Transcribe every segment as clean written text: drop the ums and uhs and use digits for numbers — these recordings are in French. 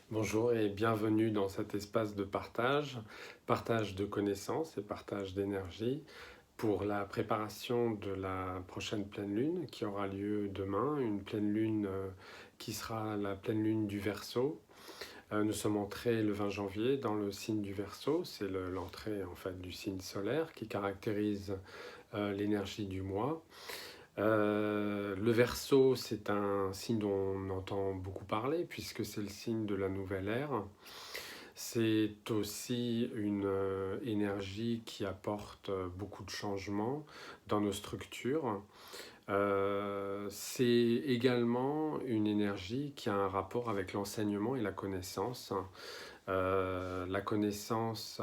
Bonjour et bienvenue dans cet espace de partage, partage de connaissances et partage d'énergie pour la préparation de la prochaine pleine lune qui aura lieu demain, une pleine lune qui sera la pleine lune du Verseau. Nous sommes entrés le 20 janvier dans le signe du Verseau, c'est l'entrée en fait du signe solaire qui caractérise l'énergie du mois. Le Verseau, c'est un signe dont on entend beaucoup parler puisque c'est le signe de la nouvelle ère. C'est aussi une énergie qui apporte beaucoup de changements dans nos structures. C'est également une énergie qui a un rapport avec l'enseignement et la connaissance. La connaissance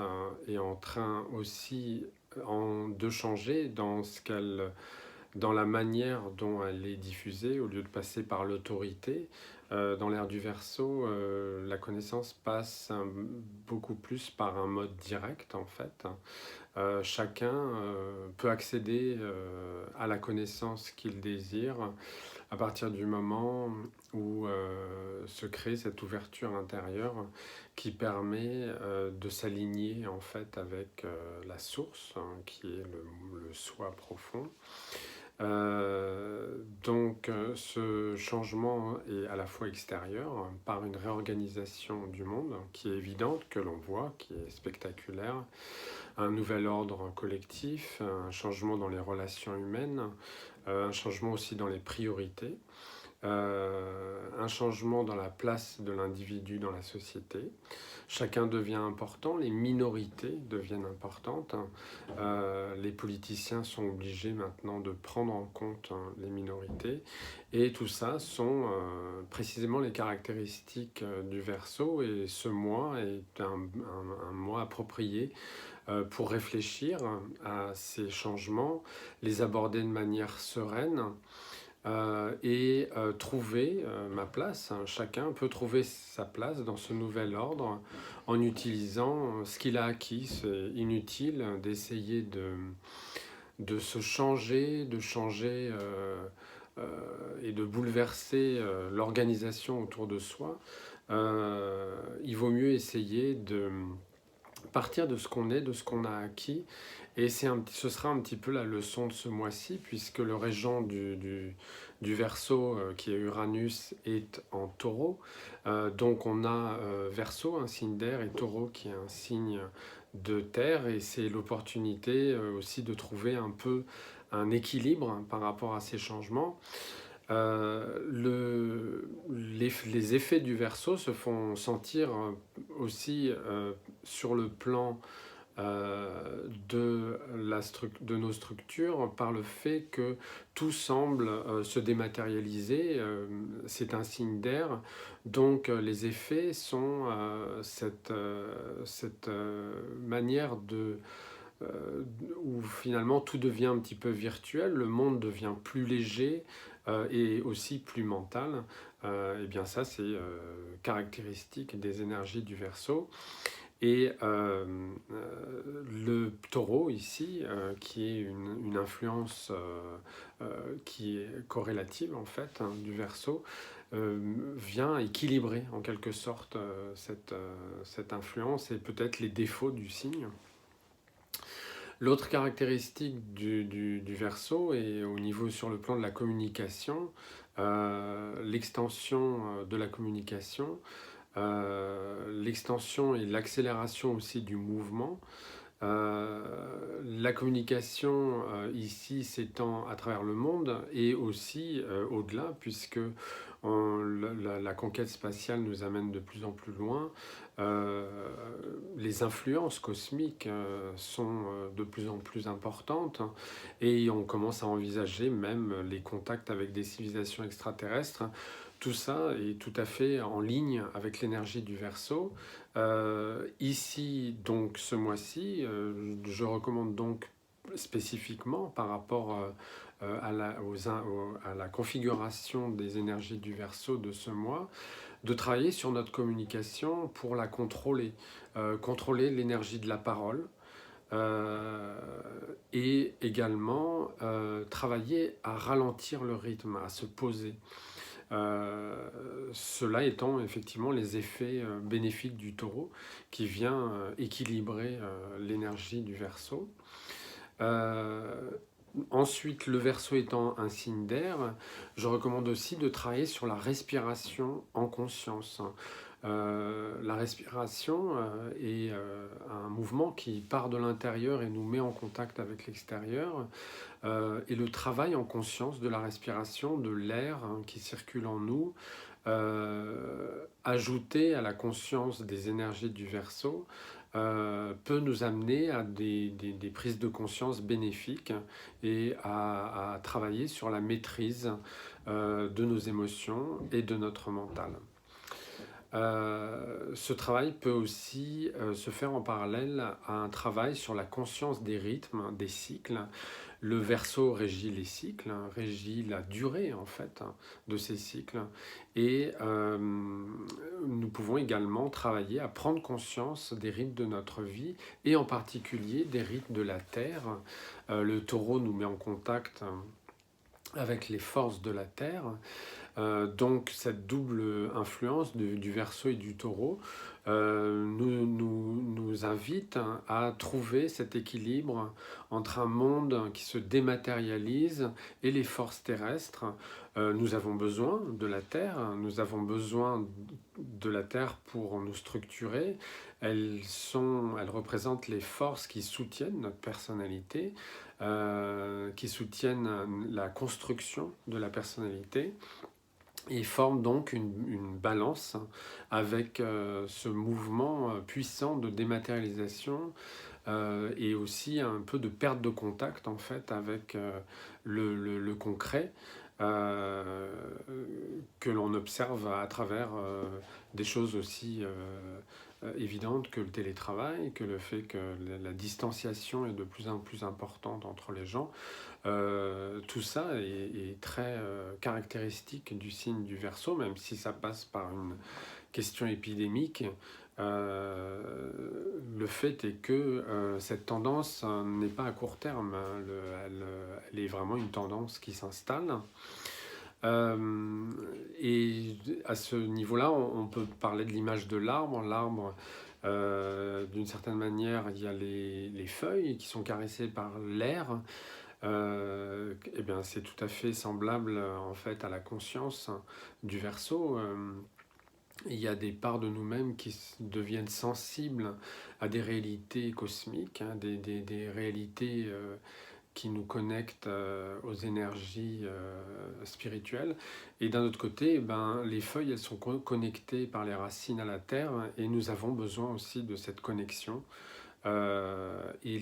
est en train aussi de changer dans la manière dont elle est diffusée, au lieu de passer par l'autorité. Dans l'ère du Verseau, la connaissance passe beaucoup plus par un mode direct en fait. Chacun peut accéder à la connaissance qu'il désire à partir du moment où se crée cette ouverture intérieure qui permet de s'aligner en fait avec la source, qui est le soi profond. Ce changement est à la fois extérieur par une réorganisation du monde qui est évidente, que l'on voit, qui est spectaculaire, un nouvel ordre collectif, un changement dans les relations humaines, un changement aussi dans les priorités, un changement dans la place de l'individu dans la société. Chacun devient important, les minorités deviennent importantes. Les politiciens sont obligés maintenant de prendre en compte les minorités. Et tout ça sont précisément les caractéristiques du Verseau. Et ce mois est un mois approprié pour réfléchir à ces changements, les aborder de manière sereine et trouver ma place. Chacun peut trouver sa place dans ce nouvel ordre en utilisant ce qu'il a acquis. C'est inutile d'essayer de se changer, et de bouleverser l'organisation autour de soi. Il vaut mieux essayer de partir de ce qu'on est, de ce qu'on a acquis. Et ce sera un petit peu la leçon de ce mois-ci, puisque le régent du Verseau, qui est Uranus, est en Taureau. Donc on a Verseau, un signe d'air, et Taureau, qui est un signe de terre. Et c'est l'opportunité aussi de trouver un peu un équilibre par rapport à ces changements. Les effets du Verseau se font sentir aussi sur le plan de nos structures par le fait que tout semble se dématérialiser. C'est un signe d'air, donc les effets sont cette manière où finalement tout devient un petit peu virtuel, le monde devient plus léger et aussi plus mental. Et bien ça, c'est caractéristique des énergies du Verseau. Et le Taureau ici, qui est une influence qui est corrélative en fait du Verseau, vient équilibrer en quelque sorte cette influence et peut-être les défauts du signe. L'autre caractéristique du Verseau est au niveau sur le plan de la communication, l'extension de la communication, l'extension et l'accélération aussi du mouvement. La communication ici s'étend à travers le monde et aussi au-delà, puisque la conquête spatiale nous amène de plus en plus loin. Les influences cosmiques sont de plus en plus importantes et on commence à envisager même les contacts avec des civilisations extraterrestres. Tout ça est tout à fait en ligne avec l'énergie du Verseau. Ici, donc, ce mois-ci, je recommande donc spécifiquement par rapport à la configuration des énergies du Verseau de ce mois, de travailler sur notre communication pour la contrôler, contrôler l'énergie de la parole, et également travailler à ralentir le rythme, à se poser. Cela étant effectivement les effets bénéfiques du taureau qui vient équilibrer l'énergie du Verseau. Ensuite, le Verseau étant un signe d'air, je recommande aussi de travailler sur la respiration en conscience. La respiration est un mouvement qui part de l'intérieur et nous met en contact avec l'extérieur. Et le travail en conscience de la respiration, de l'air qui circule en nous, ajouté à la conscience des énergies du Verseau, peut nous amener à des prises de conscience bénéfiques et à travailler sur la maîtrise de nos émotions et de notre mental. Ce travail peut aussi se faire en parallèle à un travail sur la conscience des rythmes, des cycles. Le Verseau régit les cycles, régit la durée en fait de ces cycles, et nous pouvons également travailler à prendre conscience des rythmes de notre vie et en particulier des rythmes de la Terre. Le Taureau nous met en contact avec les forces de la Terre. Donc cette double influence du Verseau et du Taureau nous invite à trouver cet équilibre entre un monde qui se dématérialise et les forces terrestres. Nous avons besoin de la Terre, nous avons besoin de la Terre pour nous structurer. Elles représentent les forces qui soutiennent notre personnalité, qui soutiennent la construction de la personnalité, et forment donc une balance avec ce mouvement puissant de dématérialisation et aussi un peu de perte de contact en fait avec le concret que l'on observe à travers des choses aussi évidentes que le télétravail, que le fait que la distanciation est de plus en plus importante entre les gens. Tout ça est très caractéristique du signe du Verseau, même si ça passe par une question épidémique. Le fait est que cette tendance n'est pas à court terme, elle est vraiment une tendance qui s'installe. Et à ce niveau-là, on peut parler de l'image de l'arbre. L'arbre, d'une certaine manière, il y a les feuilles qui sont caressées par l'air. Eh bien, c'est tout à fait semblable en fait à la conscience du Verseau. Il y a des parts de nous-mêmes qui deviennent sensibles à des réalités cosmiques, hein, des réalités qui nous connectent aux énergies spirituelles. Et d'un autre côté, les feuilles, elles sont connectées par les racines à la terre, et nous avons besoin aussi de cette connexion. Et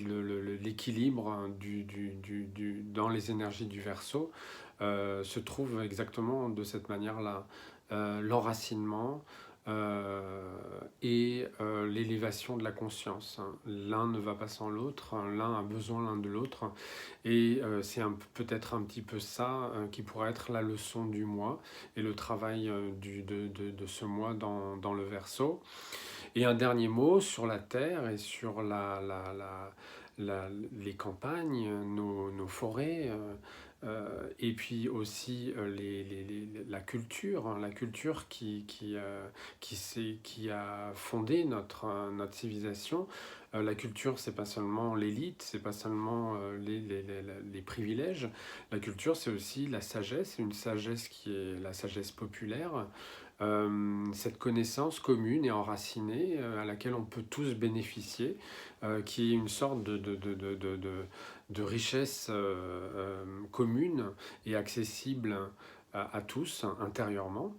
l'équilibre dans les énergies du Verseau se trouve exactement de cette manière-là. L'enracinement et l'élévation de la conscience. L'un ne va pas sans l'autre, l'un a besoin l'un de l'autre, et c'est peut-être un petit peu ça qui pourrait être la leçon du mois et le travail de ce mois dans le Verseau. Et un dernier mot sur la terre et sur les campagnes, nos forêts, et puis aussi la culture, hein, la culture qui a fondé notre civilisation. La culture, c'est pas seulement l'élite, c'est pas seulement les privilèges. La culture, c'est aussi la sagesse, une sagesse qui est la sagesse populaire. Cette connaissance commune et enracinée à laquelle on peut tous bénéficier, qui est une sorte de richesse commune et accessible à tous intérieurement,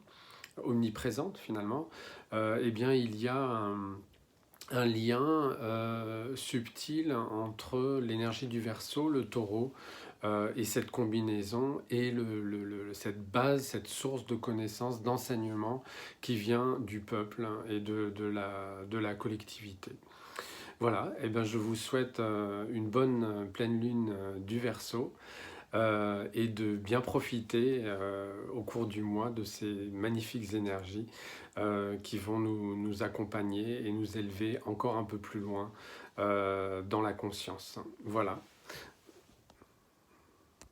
omniprésente finalement. Eh bien, il y a un lien subtil entre l'énergie du Verseau, le Taureau, et cette combinaison et cette base, cette source de connaissances, d'enseignement qui vient du peuple et de la collectivité. Voilà, et ben je vous souhaite une bonne pleine lune du Verseau et de bien profiter au cours du mois de ces magnifiques énergies qui vont nous accompagner et nous élever encore un peu plus loin dans la conscience. Voilà.